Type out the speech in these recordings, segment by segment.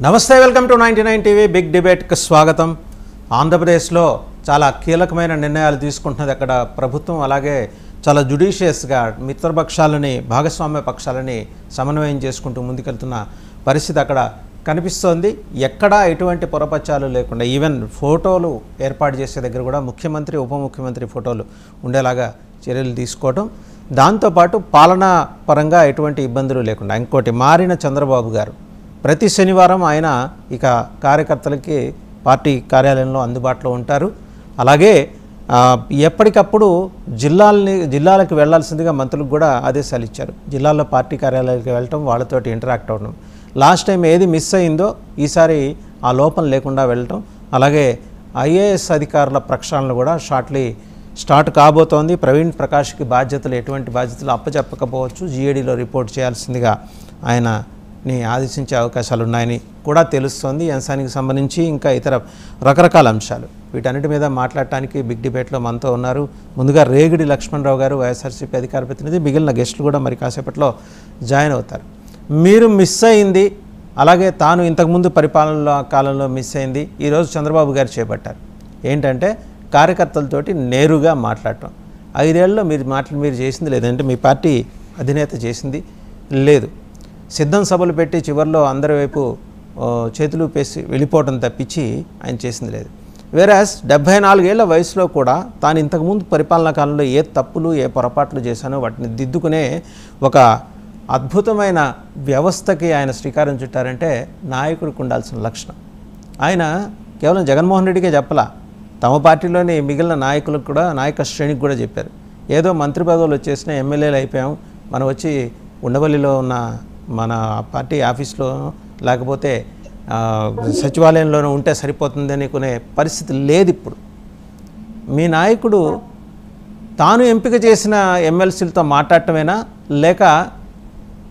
నమస్తే, welcome to 99 TV big డిబేట్కి స్వాగతం. ఆంధ్రప్రదేశ్లో చాలా కీలకమైన నిర్ణయాలు తీసుకుంటున్నది అక్కడ ప్రభుత్వం. అలాగే చాలా జుడిషియస్గా మిత్రపక్షాలని, భాగస్వామ్య పక్షాలని సమన్వయం చేసుకుంటూ ముందుకెళ్తున్న పరిస్థితి అక్కడ కనిపిస్తోంది. ఎక్కడా ఎటువంటి పొరపచ్చాలు లేకుండా ఈవెన్ ఫోటోలు ఏర్పాటు చేసే దగ్గర కూడా ముఖ్యమంత్రి, ఉప ముఖ్యమంత్రి ఫోటోలు ఉండేలాగా చర్యలు తీసుకోవడం, దాంతోపాటు పాలనా పరంగా ఎటువంటి ఇబ్బందులు లేకుండా. ఇంకోటి, మారిన చంద్రబాబు గారు ప్రతి శనివారం ఆయన ఇక కార్యకర్తలకి పార్టీ కార్యాలయంలో అందుబాటులో ఉంటారు. అలాగే ఎప్పటికప్పుడు జిల్లాలకు వెళ్లాల్సిందిగా మంత్రులకు కూడా ఆదేశాలు ఇచ్చారు. జిల్లాల్లో పార్టీ కార్యాలయాలకు వెళ్ళటం, వాళ్ళతోటి ఇంటరాక్ట్ అవ్వడం. లాస్ట్ టైం ఏది మిస్ అయిందో ఈసారి ఆ లోపం లేకుండా వెళ్ళటం. అలాగే ఐఏఎస్ అధికారుల ప్రక్షాళన కూడా స్టార్ట్ కాబోతోంది. ప్రవీణ్ ప్రకాష్కి ఎటువంటి బాధ్యతలు అప్పచెప్పకపోవచ్చు, జీఏడీలో రిపోర్ట్ చేయాల్సిందిగా ఆయనని ఆదేశించే అవకాశాలు ఉన్నాయని కూడా తెలుస్తోంది. ఈ అంశానికి సంబంధించి ఇంకా ఇతర రకరకాల అంశాలు, వీటన్నిటి మీద మాట్లాడటానికి బిగ్ డిబేట్లో మనతో ఉన్నారు. ముందుగా రేగిడి లక్ష్మణరావు గారు, వైఎస్ఆర్సీపీ అధికార ప్రతినిధి. మిగిలిన గెస్టులు కూడా మరి కాసేపట్లో జాయిన్ అవుతారు. మీరు మిస్ అయింది, అలాగే తాను ఇంతకుముందు పరిపాలన కాలంలో మిస్ అయింది, ఈరోజు చంద్రబాబు గారు చేపట్టారు. ఏంటంటే కార్యకర్తలతోటి నేరుగా మాట్లాడటం. 5 ఏళ్లలో మీరు చేసింది లేదంటే మీ పార్టీ అధినేత చేసింది లేదు. సిద్ధం సభలు పెట్టి చివరిలో అందరి వైపు చేతులు పేసి వెళ్ళిపోవడం తప్పించి ఆయన చేసింది లేదు. వేరాస్ 74 ఏళ్ల వయసులో కూడా తాను ఇంతకుముందు పరిపాలనా కాలంలో ఏ తప్పులు, ఏ పొరపాట్లు చేశానో వాటిని దిద్దుకునే ఒక అద్భుతమైన వ్యవస్థకి ఆయన శ్రీకారం చుట్టారంటే నాయకుడికి ఉండాల్సిన లక్షణం. ఆయన కేవలం జగన్మోహన్ రెడ్డికే చెప్పలా, తమ పార్టీలోని మిగిలిన నాయకులకు కూడా, నాయక శ్రేణికి కూడా చెప్పారు. ఏదో మంత్రి పదవులు వచ్చేసిన ఎమ్మెల్యేలు అయిపోయాం, మనం వచ్చి ఉండవల్లిలో ఉన్న మన పార్టీ ఆఫీస్లో లేకపోతే సచివాలయంలోనూ ఉంటే సరిపోతుంది అనుకునే పరిస్థితి లేదు ఇప్పుడు. మీ నాయకుడు తాను ఎంపిక చేసిన ఎమ్మెల్సీలతో మాట్లాడటమేనా, లేక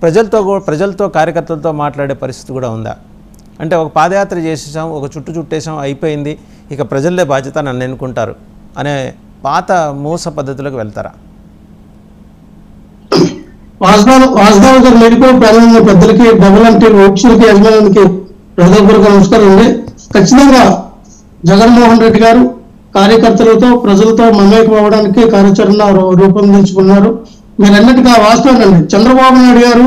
ప్రజలతో కార్యకర్తలతో మాట్లాడే పరిస్థితి కూడా ఉందా? అంటే ఒక పాదయాత్ర చేసేసాం, ఒక చుట్టేసాం, అయిపోయింది, ఇక ప్రజలదే బాధ్యత నన్ను ఎన్నుకుంటారు అనే పాత మూస పద్ధతిలోకి వెళ్తారా? వాసుదేవ్ గారు మెడికో ప్యానల్ పెద్దలకి, డబుల్ ఓక్షలకి, యజమానికి హృదయపూర్వక నమస్కారం అండి. ఖచ్చితంగా జగన్మోహన్ రెడ్డి గారు కార్యకర్తలతో, ప్రజలతో మమేకం అవ్వడానికి కార్యాచరణ రూపొందించుకున్నారు. మీరు అన్నట్టుగా వాస్తవం అండి. చంద్రబాబు నాయుడు గారు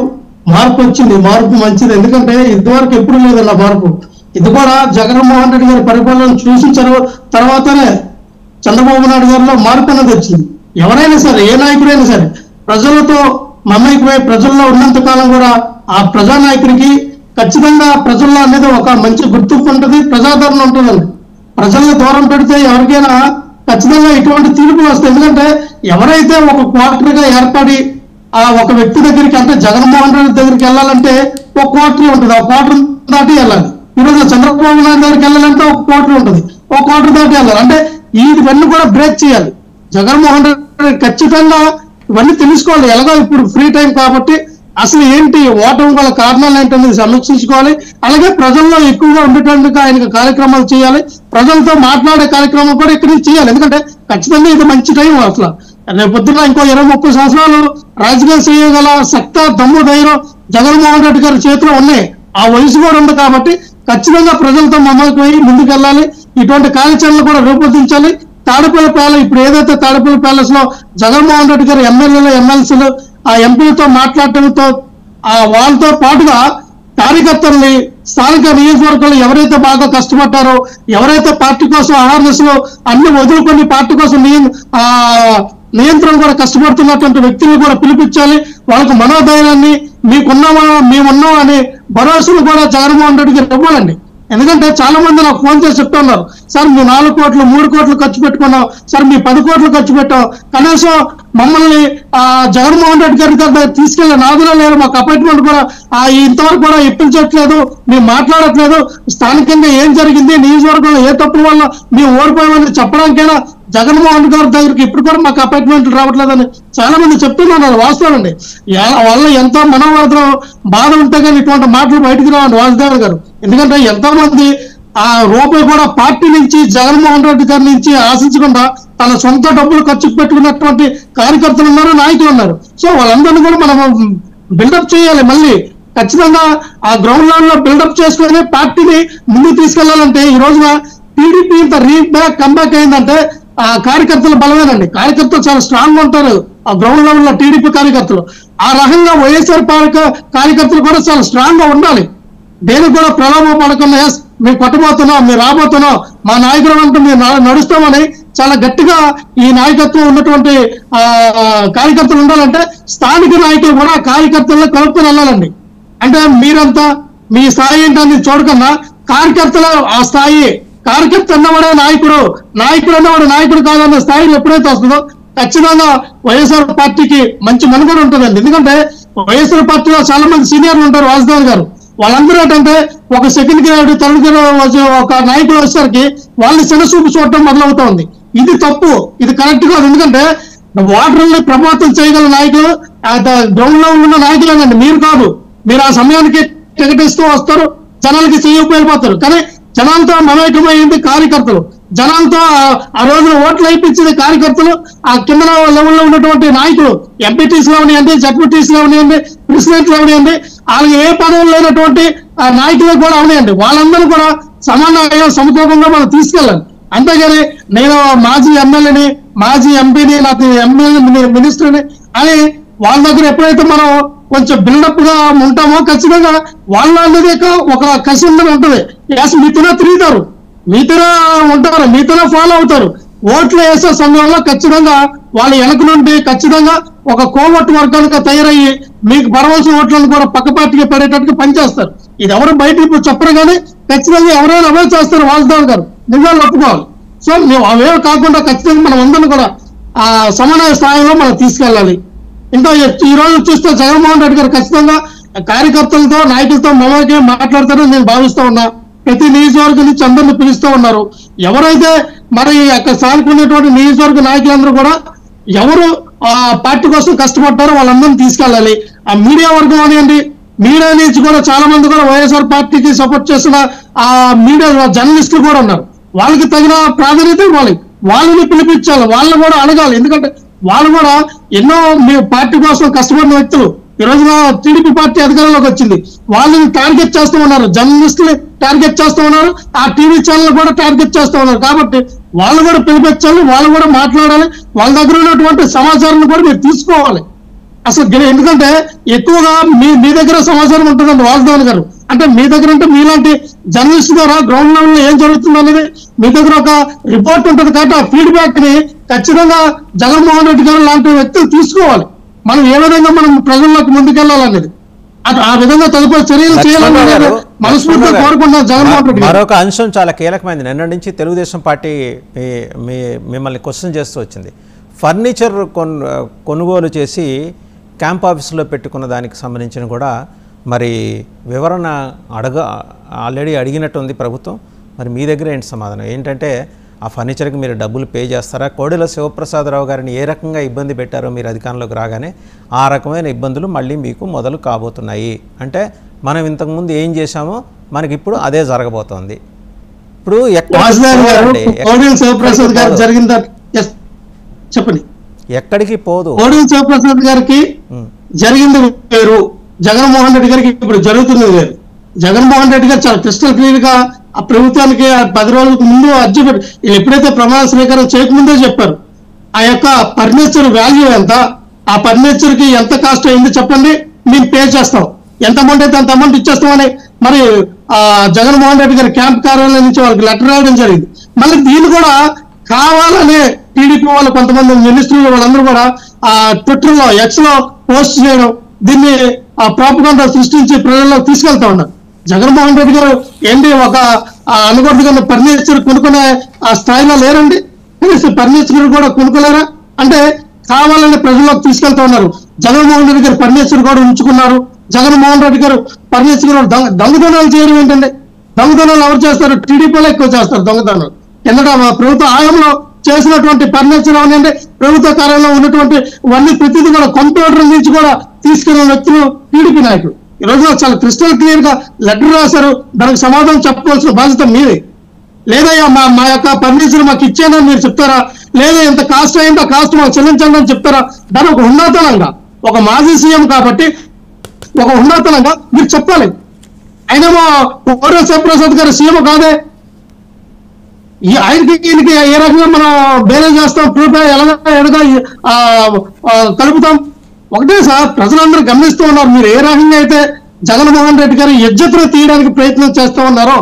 మార్పు వచ్చింది, మార్పు మంచిది. ఎందుకంటే ఇదివరకు ఎప్పుడు లేదన్న మార్పు. ఇది కూడా జగన్మోహన్ రెడ్డి గారి పరిపాలన చూసిన తర్వాతనే చంద్రబాబు నాయుడు గారిలో మార్పు అనేది వచ్చింది. ఎవరైనా సరే, ఏ నాయకుడైనా సరే ప్రజలతో మమేకమై ప్రజల్లో ఉన్నంత కాలం కూడా ఆ ప్రజానాయకుడికి ఖచ్చితంగా ప్రజల్లో అనేది ఒక మంచి గుర్తింపు ఉంటుంది, ప్రజాదరణ ఉంటుందండి. ప్రజల్ని దూరం పెడితే ఎవరికైనా ఖచ్చితంగా ఇటువంటి తీర్పులు వస్తాయి. ఎందుకంటే ఎవరైతే ఒక క్వార్టర్గా ఏర్పడి ఆ ఒక వ్యక్తి దగ్గరికి, అంటే జగన్మోహన్ రెడ్డి దగ్గరికి వెళ్ళాలంటే ఒక క్వార్టర్ ఉంటుంది, ఆ క్వార్టర్ దాటి వెళ్ళాలి. ఈరోజు చంద్రబాబు నాయుడు దగ్గరికి వెళ్ళాలంటే ఒక క్వార్టర్ ఉంటుంది, ఒక క్వార్టర్ దాటి వెళ్ళాలి. అంటే ఇవన్నీ కూడా బ్రేక్ చేయాలి. జగన్మోహన్ రెడ్డి ఖచ్చితంగా ఇవన్నీ తెలుసుకోవాలి. ఎలాగో ఇప్పుడు ఫ్రీ టైం కాబట్టి అసలు ఏంటి, ఓటమి గల కారణాలు ఏంటనేది సమీక్షించుకోవాలి. అలాగే ప్రజల్లో ఎక్కువగా ఉండేటందుకు ఆయనకు కార్యక్రమాలు చేయాలి. ప్రజలతో మాట్లాడే కార్యక్రమం కూడా ఇక్కడి నుంచి చేయాలి. ఎందుకంటే ఖచ్చితంగా ఇది మంచి టైం. అసలు రేపు పొద్దున్న ఇంకో 20-30 సంవత్సరాలు రాజకీయాలు చేయగల సత్తా, దమ్ము, ధైర్యం జగన్మోహన్ రెడ్డి గారి చేతిలో ఉన్నాయి. ఆ వయసు కూడా ఉంది కాబట్టి ఖచ్చితంగా ప్రజలతో మమేకమై ముందుకెళ్ళాలి. ఇటువంటి కార్యాచరణలు కూడా రూపొందించాలి. తాడేపల్లి ప్యాలెస్, ఇప్పుడు ఏదైతే తాడేపల్లి ప్యాలెస్ లో జగన్మోహన్ రెడ్డి గారు ఎమ్మెల్యేలు, ఎమ్మెల్సీలు, ఆ ఎంపీలతో మాట్లాడటంతో వాళ్ళతో పాటుగా కార్యకర్తల్ని, స్థానిక నియోజకవర్గాలు ఎవరైతే బాగా కష్టపడ్డారో, ఎవరైతే పార్టీ కోసం అవేర్నెస్ లో అన్ని వదులుకొని పార్టీ కోసం నియంత్రణ కూడా కష్టపడుతున్నటువంటి వ్యక్తులను కూడా పిలిపించాలి. వాళ్ళకి మనోధైర్యాన్ని, మేమున్నాం అనే భరోసాను కూడా జగన్మోహన్ రెడ్డి గారు ఇవ్వాలండి. ఎందుకంటే చాలా మంది నాకు ఫోన్ చేసి చెప్తున్నారు, సార్ మీ 4 కోట్లు 3 కోట్లు ఖర్చు పెట్టుకున్నాం, సార్ మీ 10 కోట్లు ఖర్చు పెట్టాం, కనీసం మమ్మల్ని జగన్మోహన్ రెడ్డి గారి దగ్గర తీసుకెళ్లే నాదులో లేరు, మాకు అపాయింట్మెంట్ కూడా ఇంతవరకు కూడా ఇప్పించట్లేదు, మేము మాట్లాడట్లేదు, స్థానికంగా ఏం జరిగింది, నియోజకవర్గంలో ఏ తప్పుల వల్ల మేము ఓడిపోయామని చెప్పడానికైనా జగన్మోహన్ గారి దగ్గరికి ఇప్పుడు కూడా మాకు అపాయింట్మెంట్లు రావట్లేదని చాలా మంది చెప్తున్నారు. వాస్తవం అండి. వాళ్ళ ఎంతో మనోవేదన, బాధ ఉంటే కానీ ఇటువంటి మాటలు బయటకు రావండి వాసుదేవ్ గారు. ఎందుకంటే ఎంతో మంది ఆ రూపాయి కూడా పార్టీ నుంచి, జగన్మోహన్ రెడ్డి గారి నుంచి ఆశించకుండా తన సొంత డబ్బులు ఖర్చు పెట్టుకున్నటువంటి కార్యకర్తలు ఉన్నారు, నాయకులు ఉన్నారు. సో వాళ్ళందరినీ కూడా మనం బిల్డప్ చేయాలి. మళ్ళీ ఖచ్చితంగా ఆ గ్రౌండ్ లెవెల్ లో బిల్డప్ చేసుకుని పార్టీని ముందుకు తీసుకెళ్లాలంటే ఈ రోజున టీడీపీ ఇంత కంబ్యాక్ అయిందంటే ఆ కార్యకర్తల బలమేనండి. కార్యకర్తలు చాలా స్ట్రాంగ్ ఉంటారు ఆ గ్రౌండ్ లెవెల్ లో టీడీపీ కార్యకర్తలు. ఆ రకంగా వైఎస్ఆర్ కార్యకర్తలు కూడా చాలా స్ట్రాంగ్ గా ఉండాలి. దేనికి కూడా ప్రలోభం పడకుండా మేము కొట్టబోతున్నాం, మేము రాబోతున్నాం, మా నాయకుడు అంటూ మేము నడుస్తామని చాలా గట్టిగా ఈ నాయకత్వం ఉన్నటువంటి కార్యకర్తలు ఉండాలంటే స్థానిక నాయకులు కూడా కార్యకర్తలను కలుపుకొని వెళ్ళాలండి. అంటే మీరంతా మీ స్థాయి ఏంటని చూడకుండా కార్యకర్తల ఆ స్థాయి, కార్యకర్త అన్నవాడే నాయకుడు, నాయకుడు అన్నవాడు నాయకుడు కాదన్న స్థాయిలో ఎప్పుడైతే వస్తుందో ఖచ్చితంగా వైఎస్ఆర్ పార్టీకి మంచి మనుగడ ఉంటుందండి. ఎందుకంటే వైఎస్ఆర్ పార్టీలో చాలా మంది సీనియర్లు ఉంటారు, వాసుదేవ్ గారు. వాళ్ళందరూ ఏంటంటే ఒక సెకండ్ గ్రేడ్ థర్డ్ గ్రేడ్ ఒక నాయకుడు వచ్చేసరికి వాళ్ళని చిన్నచూపు చూడటం మొదలవుతోంది. ఇది తప్పు, ఇది కరెక్ట్ కాదు. ఎందుకంటే ఓటర్లని ప్రభావితం చేయగల నాయకులు గ్రౌండ్ లో ఉన్న నాయకులేనండి, మీరు కాదు. మీరు ఆ సమయానికి టికెట్ ఇస్తూ వస్తారు, జనాలకి చేయకపోయిపోతారు. కానీ జనాలతో మమేకమైంది కార్యకర్తలు, జనాలతో ఆ రోజున ఓట్లు అయిపించిన కార్యకర్తలు, ఆ కింద లెవెల్లో ఉన్నటువంటి నాయకులు, ఎంపీటీసీలు అవనివ్వండి, జడ్పీటీసీలు అవనివ్వండి, ప్రెసిడెంట్లు అవనివ్వండి, వాళ్ళకి ఏ పదవులు లేనటువంటి నాయకులు కూడా అవనివ్వండి, వాళ్ళందరూ కూడా సమానంగా సమతూకంగా మనం తీసుకెళ్ళాలి. అంతేగాని నేను మాజీ ఎమ్మెల్యేని, మాజీ ఎంపీని, నాకు ఎమ్మెల్యే మినిస్టర్ని అని వాళ్ళ దగ్గర ఎప్పుడైతే మనం కొంచెం బిల్డప్ గా ఉంటామో ఖచ్చితంగా వాళ్ళ అనేది ఒక కసి ఉందని ఉంటుంది. మీతోనే తిరుగుతారు, మీతోనే ఉంటారు, మీతోనే ఫాలో అవుతారు. ఓట్లు వేసే సమయంలో ఖచ్చితంగా వాళ్ళ వెనక నుండి ఖచ్చితంగా ఒక కోవట్టు వర్గాలుగా తయారయ్యి మీకు పడవలసిన ఓట్లను కూడా పక్క పార్టీకి పడేటట్టుగా పనిచేస్తారు. ఇది ఎవరు బయట ఇప్పుడు చెప్పరు, కానీ ఖచ్చితంగా ఎవరైనా అవే చేస్తారు. వాసుదేవ్ గారు నిజాలు ఒప్పుకోవాలి. సో మేము అవే కాకుండా ఖచ్చితంగా మనం అందరిని కూడా ఆ సమన్వయ స్థాయిలో మనం తీసుకెళ్ళాలి. ఇంకా ఈ రోజు చూస్తే జగన్మోహన్ రెడ్డి గారు ఖచ్చితంగా కార్యకర్తలతో నాయకులతో మమేకం మాట్లాడతారని నేను భావిస్తూ ఉన్నా. ప్రతి నియోజకవర్గం నుంచి అందరిని పిలుస్తూ ఉన్నారు. ఎవరైతే మరి అక్కడ స్థానికున్నటువంటి నియోజకవర్గ నాయకులందరూ కూడా ఎవరు ఆ పార్టీ కోసం కష్టపడ్డారో వాళ్ళందరినీ తీసుకెళ్ళాలి. ఆ మీడియా వర్గం అనివ్వండి, మీడియా నుంచి కూడా చాలా మంది కూడా వైఎస్ఆర్ పార్టీకి సపోర్ట్ చేస్తున్న ఆ మీడియా జర్నలిస్టులు కూడా ఉన్నారు. వాళ్ళకి తగిన ప్రాధాన్యత ఇవ్వాలి, వాళ్ళని పిలిపించాలి, వాళ్ళని కూడా అడగాలి. ఎందుకంటే వాళ్ళు కూడా ఎన్నో మీ పార్టీ కోసం కష్టపడిన వ్యక్తులు. ఈ రోజున టీడీపీ పార్టీ అధికారంలోకి వచ్చింది, వాళ్ళని టార్గెట్ చేస్తూ ఉన్నారు, జర్నలిస్టులు టార్గెట్ చేస్తూ ఉన్నారు, ఆ టీవీ ఛానల్ కూడా టార్గెట్ చేస్తూ ఉన్నారు. కాబట్టి వాళ్ళు కూడా పిలిపించాలి, వాళ్ళు కూడా మాట్లాడాలి, వాళ్ళ దగ్గర ఉన్నటువంటి సమాచారాన్ని కూడా మీరు తీసుకోవాలి. అసలు ఎందుకంటే ఎక్కువగా మీ దగ్గర సమాచారం ఉంటుందండి వాసుదేవన్ గారు. అంటే మీ దగ్గర అంటే మీలాంటి జర్నలిస్ట్ ద్వారా గ్రౌండ్ లెవెల్ లో ఏం జరుగుతుంది అనేది మీ దగ్గర ఒక రిపోర్ట్ ఉంటుంది. కాబట్టి ఆ ఫీడ్బ్యాక్ ని ఖచ్చితంగా జగన్మోహన్ రెడ్డి గారు లాంటి వ్యక్తులు తీసుకోవాలి. మనం ఏ విధంగా మనం ప్రజల్లోకి ముందుకెళ్లాలనేది, ఆ విధంగా తదుపరి చర్యలు చేయాలనేది మనస్ఫూర్తిగా కోరుకుంటున్నాం జగన్మోహన్ రెడ్డి. మరొక అంశం చాలా కీలకమైంది. నిన్న నుంచి తెలుగుదేశం పార్టీ మిమ్మల్ని క్వశ్చన్ చేస్తూ వచ్చింది. ఫర్నిచర్ కొనుగోలు చేసి క్యాంప్ ఆఫీసులో పెట్టుకున్న దానికి సంబంధించిన కూడా మరి వివరణ ఆల్రెడీ అడిగినట్టుంది ప్రభుత్వం. మరి మీ దగ్గర ఏంటి సమాధానం? ఏంటంటే ఆ ఫర్నిచర్కి మీరు డబ్బులు పే చేస్తారా? కోడెల శివప్రసాదరావు గారిని ఏ రకంగా ఇబ్బంది పెట్టారో మీరు అధికారంలోకి రాగానే ఆ రకమైన ఇబ్బందులు మళ్ళీ మీకు మొదలు కాబోతున్నాయి. అంటే మనం ఇంతకుముందు ఏం చేశామో మనకి ఇప్పుడు అదే జరగబోతోంది. ఇప్పుడు చెప్పండి, ఎక్కడికి పోదు. కోడెల శివప్రసాద్ గారికి జరిగింది వేరు, జగన్మోహన్ రెడ్డి గారికి ఇప్పుడు జరుగుతున్నది వేరు. జగన్మోహన్ రెడ్డి గారు చాలా క్రిస్టల్ క్లియర్ గా ఆ ప్రభుత్వానికి 10 రోజులకు ముందు అర్జీ పెట్టి వీళ్ళు ఎప్పుడైతే ప్రమాణ స్వీకారం చేయకముందే చెప్పారు ఆ యొక్క ఫర్నిచర్ వాల్యూ ఎంత, ఆ ఫర్నిచర్ కి ఎంత కాస్ట్ అయింది చెప్పండి, మేము పే చేస్తాం, ఎంత అమౌంట్ అయితే అంత అమౌంట్ ఇచ్చేస్తామని మరి జగన్మోహన్ రెడ్డి గారి క్యాంప్ కార్యాలయం నుంచి వాళ్ళకి లెటర్ రావడం జరిగింది. మళ్ళీ దీన్ని కూడా కావాలనే టీడీపీ వాళ్ళు కొంతమంది మినిస్టర్లు వాళ్ళందరూ కూడా ఆ ట్విట్టర్ లో ఎక్స్ లో పోస్ట్ చేయడం, దీన్ని ఆ ప్రాపగండా సృష్టించి ప్రజల్లోకి తీసుకెళ్తా ఉన్నారు. జగన్మోహన్ రెడ్డి గారు ఏంటి ఒక అనుకూలంగా ఫర్నిచర్ కొనుక్కునే ఆ స్థాయిలో లేరండి. ఫర్నిచర్ కూడా కొనుక్కోలేరా అంటే కావాలని ప్రజల్లోకి తీసుకెళ్తా ఉన్నారు. జగన్మోహన్ రెడ్డి గారు ఫర్నిచర్ కూడా ఉంచుకున్నారు. జగన్మోహన్ రెడ్డి గారు ఫర్నిచర్ దొంగతనాలు చేయడం ఏంటంటే, దొంగతనాలు ఎవరు చేస్తారు? టీడీపీలో ఎక్కువ చేస్తారు దొంగతనాలు. కిందట ప్రభుత్వ హయాంలో చేసినటువంటి ఫర్నిచర్ అవనండి, ప్రభుత్వ కార్యాలయంలో ఉన్నటువంటి ఇవన్నీ ప్రతిదీ కూడా కంప్యూటర్ నుంచి కూడా తీసుకెళ్లిన వ్యక్తులు టీడీపీ నాయకులు. ఈ రోజు చాలా క్రిస్టల్ క్లియర్ గా లెటర్ రాశారు, దానికి సమాధానం చెప్పవలసిన బాధ్యత మీదే. లేదయ్యా మా యొక్క ఫర్నిచర్ మాకు ఇచ్చేనని మీరు చెప్తారా? లేదా ఎంత కాస్ట్ అయిందో కాస్ట్ మాకు చెల్లించండి అని చెప్తారా? దాని ఒక ఉన్నతంగా ఒక మాజీ సీఎం కాబట్టి ఒక ఉన్నతంగా మీరు చెప్పాలి. ఆయనేమో కోడెల శివప్రసాద్ గారు సీఎం కాదే, ఆయనకి ఈయనకి ఏ రకంగా మనం బేరే చేస్తాం, ప్రూఫ్ ఎడగా కలుపుతాం. ఒకటే సార్, ప్రజలందరూ గమనిస్తూ ఉన్నారు. మీరు ఏ రకంగా అయితే జగన్మోహన్ రెడ్డి గారు ఇజ్జత్తును తీయడానికి ప్రయత్నం చేస్తూ ఉన్నారో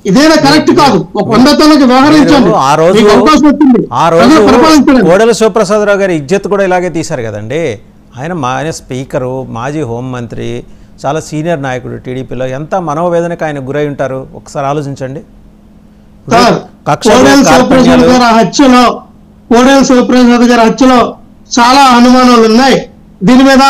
ఇదేనా కరెక్ట్ కాదు. ఒక ఉన్నతానికి వ్యవహరించండి. మీకు అవకాశం వచ్చింది, పరిపాలించండి. కోడెల శివప్రసాదరావు గారి ఇజ్జత్ కూడా ఇలాగే తీశారు కదండి. ఆయన స్పీకరు, మాజీ హోంమంత్రి, చాలా సీనియర్ నాయకుడు టీడీపీలో. ఎంత మనోవేదనకు ఆయన గురై ఉంటారు ఒకసారి ఆలోచించండి. కోడెల శివప్రసాద్ గారి హత్యలో చాలా అనుమానాలు ఉన్నాయి. దీని మీద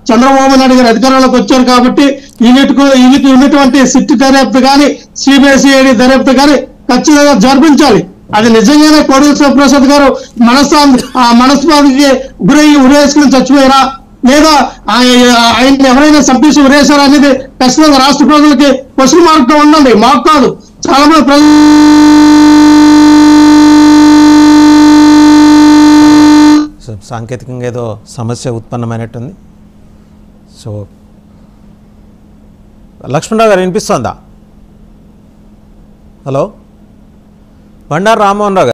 చంద్రబాబు నాయుడు గారు అధికారంలోకి వచ్చారు కాబట్టి వీళ్ళకి ఉన్నటువంటి సిట్ దర్యాప్తు కానీ సిబిఐడి దర్యాప్తు కానీ ఖచ్చితంగా జరిపించాలి. అది నిజంగానే కోడెల శివప్రసాద్ గారు మనస్పానికి గురయ్యి ఉరేసుకుని చచ్చిపోయారా, లేదా ఆయన ఎవరైనా చంపేసి ఉరేశారా అనేది ఖచ్చితంగా రాష్ట్ర ప్రజలకి క్వశ్చన్ మార్క్ గా ఉండండి. మాకు కాదు, చాలా మంది ప్రజలు. సాంకేతికంగా ఏదో సమస్య ఉత్పన్నమైనట్టుంది. సో లక్ష్మణరావు గారు వినిపిస్తోందా? హలో, బండారు రామ్మోహన్ రావు గారు.